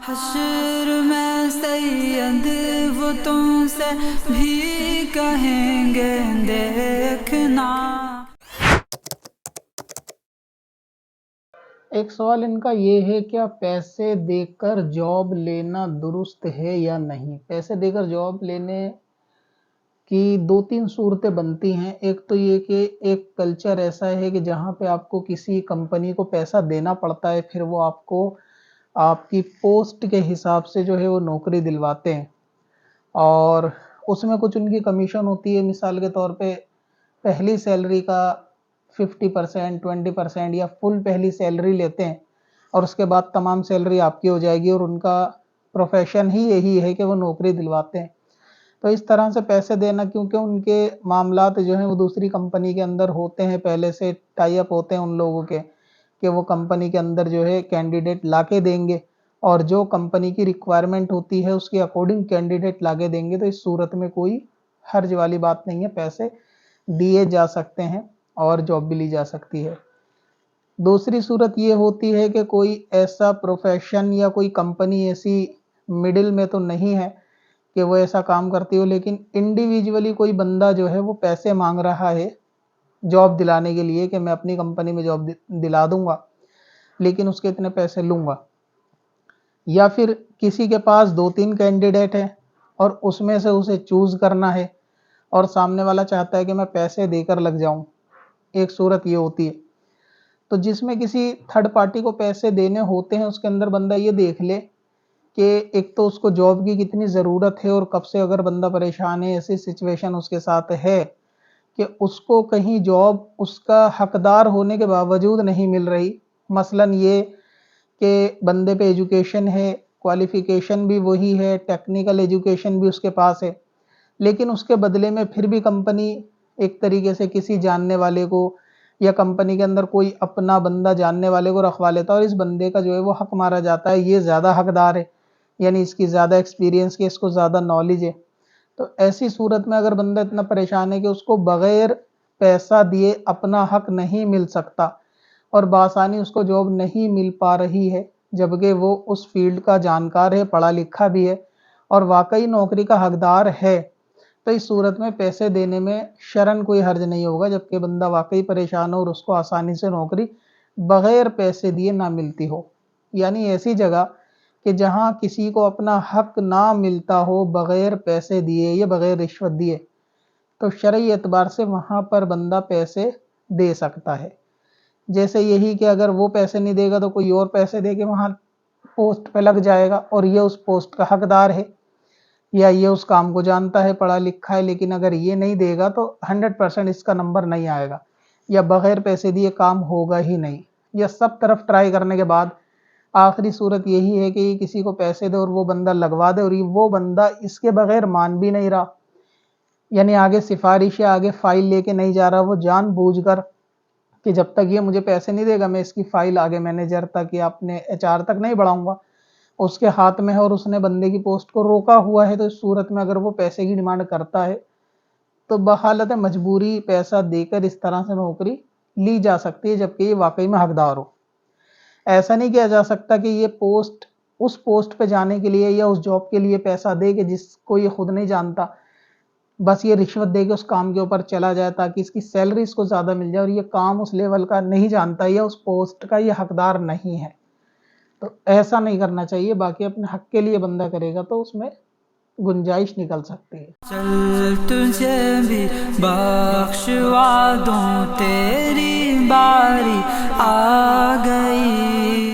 حشر میں سید وہ تم سے بھی کہیں گے دیکھنا۔ ایک سوال ان کا یہ ہے، کیا پیسے دے کر جاب لینا درست ہے یا نہیں؟ پیسے دے کر جاب لینے کی دو تین صورتیں بنتی ہیں۔ ایک تو یہ کہ ایک کلچر ایسا ہے کہ جہاں پہ آپ کو کسی کمپنی کو پیسہ دینا پڑتا ہے، پھر وہ آپ کو آپ کی پوسٹ کے حساب سے جو ہے وہ نوکری دلواتے ہیں، اور اس میں کچھ ان کی کمیشن ہوتی ہے۔ مثال کے طور پہ پہلی سیلری کا 50%، 20% یا فل پہلی سیلری لیتے ہیں، اور اس کے بعد تمام سیلری آپ کی ہو جائے گی، اور ان کا پروفیشن ہی یہی ہے کہ وہ نوکری دلواتے ہیں۔ تو اس طرح سے پیسے دینا، کیونکہ ان کے معاملات جو ہیں وہ دوسری کمپنی کے اندر ہوتے ہیں، پہلے سے ٹائی اپ ہوتے ہیں ان لوگوں کے، کہ وہ کمپنی کے اندر جو ہے کینڈیڈیٹ لا کے دیں گے، اور جو کمپنی کی ریکوائرمنٹ ہوتی ہے اس کے اکارڈنگ کینڈیڈیٹ لا کے دیں گے۔ تو اس صورت میں کوئی حرج والی بات نہیں ہے، پیسے دیے جا سکتے ہیں اور جاب بھی لی جا سکتی ہے۔ دوسری صورت یہ ہوتی ہے کہ کوئی ایسا پروفیشن یا کوئی کمپنی ایسی مڈل میں تو نہیں ہے کہ وہ ایسا کام کرتی ہو، لیکن انڈیویجولی کوئی بندہ جو ہے وہ پیسے مانگ رہا ہے جاب دلانے کے لیے، کہ میں اپنی کمپنی میں جاب دلا دوں گا لیکن اس کے اتنے پیسے لوں گا۔ یا پھر کسی کے پاس دو تین کینڈیڈیٹ ہیں اور اس میں سے اسے چوز کرنا ہے، اور سامنے والا چاہتا ہے کہ میں پیسے دے کر لگ جاؤں۔ ایک صورت یہ ہوتی ہے۔ تو جس میں کسی تھرڈ پارٹی کو پیسے دینے ہوتے ہیں، اس کے اندر بندہ یہ دیکھ لے کہ ایک تو اس کو جاب کی کتنی ضرورت ہے، اور کب سے اگر بندہ پریشان ہے، ایسی سچویشن اس کے ساتھ ہے کہ اس کو کہیں جاب اس کا حقدار ہونے کے باوجود نہیں مل رہی۔ مثلا یہ کہ بندے پہ ایجوکیشن ہے، کوالیفیکیشن بھی وہی ہے، ٹیکنیکل ایجوکیشن بھی اس کے پاس ہے، لیکن اس کے بدلے میں پھر بھی کمپنی ایک طریقے سے کسی جاننے والے کو، یا کمپنی کے اندر کوئی اپنا بندہ جاننے والے کو رکھوا لیتا ہے، اور اس بندے کا جو ہے وہ حق مارا جاتا ہے، یہ زیادہ حقدار ہے، یعنی اس کی زیادہ ایکسپیرینس کی، اس کو زیادہ نالج ہے۔ تو ایسی صورت میں اگر بندہ اتنا پریشان ہے کہ اس کو بغیر پیسہ دیے اپنا حق نہیں مل سکتا، اور بآسانی اس کو جاب نہیں مل پا رہی ہے، جبکہ وہ اس فیلڈ کا جانکار ہے، پڑھا لکھا بھی ہے، اور واقعی نوکری کا حقدار ہے، تو اس صورت میں پیسے دینے میں شرعاً کوئی حرج نہیں ہوگا، جبکہ بندہ واقعی پریشان ہو اور اس کو آسانی سے نوکری بغیر پیسے دیے نہ ملتی ہو۔ یعنی ایسی جگہ کہ جہاں کسی کو اپنا حق نہ ملتا ہو بغیر پیسے دیے یا بغیر رشوت دیے، تو شرعی اعتبار سے وہاں پر بندہ پیسے دے سکتا ہے۔ جیسے یہی کہ اگر وہ پیسے نہیں دے گا تو کوئی اور پیسے دے کے وہاں پوسٹ پہ لگ جائے گا، اور یہ اس پوسٹ کا حقدار ہے، یا یہ اس کام کو جانتا ہے، پڑھا لکھا ہے، لیکن اگر یہ نہیں دے گا تو 100% اس کا نمبر نہیں آئے گا، یا بغیر پیسے دیے کام ہوگا ہی نہیں۔ یا سب طرف ٹرائی کرنے کے بعد آخری صورت یہی ہے کہ یہ کسی کو پیسے دے اور وہ بندہ لگوا دے، اور وہ بندہ اس کے بغیر مان بھی نہیں رہا، یعنی آگے سفارش یا آگے فائل لے کے نہیں جا رہا، وہ جان بوجھ کر کہ جب تک یہ مجھے پیسے نہیں دے گا میں اس کی فائل آگے مینیجر تک یا اپنے HR تک نہیں بڑھاؤں گا، اس کے ہاتھ میں ہے، اور اس نے بندے کی پوسٹ کو روکا ہوا ہے۔ تو اس صورت میں اگر وہ پیسے کی ڈیمانڈ کرتا ہے تو بحالت مجبوری پیسہ دے کر اس طرح سے نوکری لی جا سکتی ہے، جبکہ یہ واقعی میں حقدار ہو۔ ایسا نہیں کیا جا سکتا کہ یہ پوسٹ اس پوسٹ پہ جانے کے لیے یا اس جاب کے لیے پیسہ دے کہ جس کو یہ خود نہیں جانتا، بس یہ رشوت دے کے اس کام کے اوپر چلا جائے تاکہ اس کی سیلری اس کو زیادہ مل جائے، اور یہ کام اس لیول کا نہیں جانتا یا اس پوسٹ کا یہ حقدار نہیں ہے۔ تو ایسا نہیں کرنا چاہیے۔ باقی اپنے حق کے لیے بندہ کرے گا تو اس میں گنجائش نکل سکتی ہے۔ چل تجھے بھی بخشوا دوں، تیری باری آ گئی۔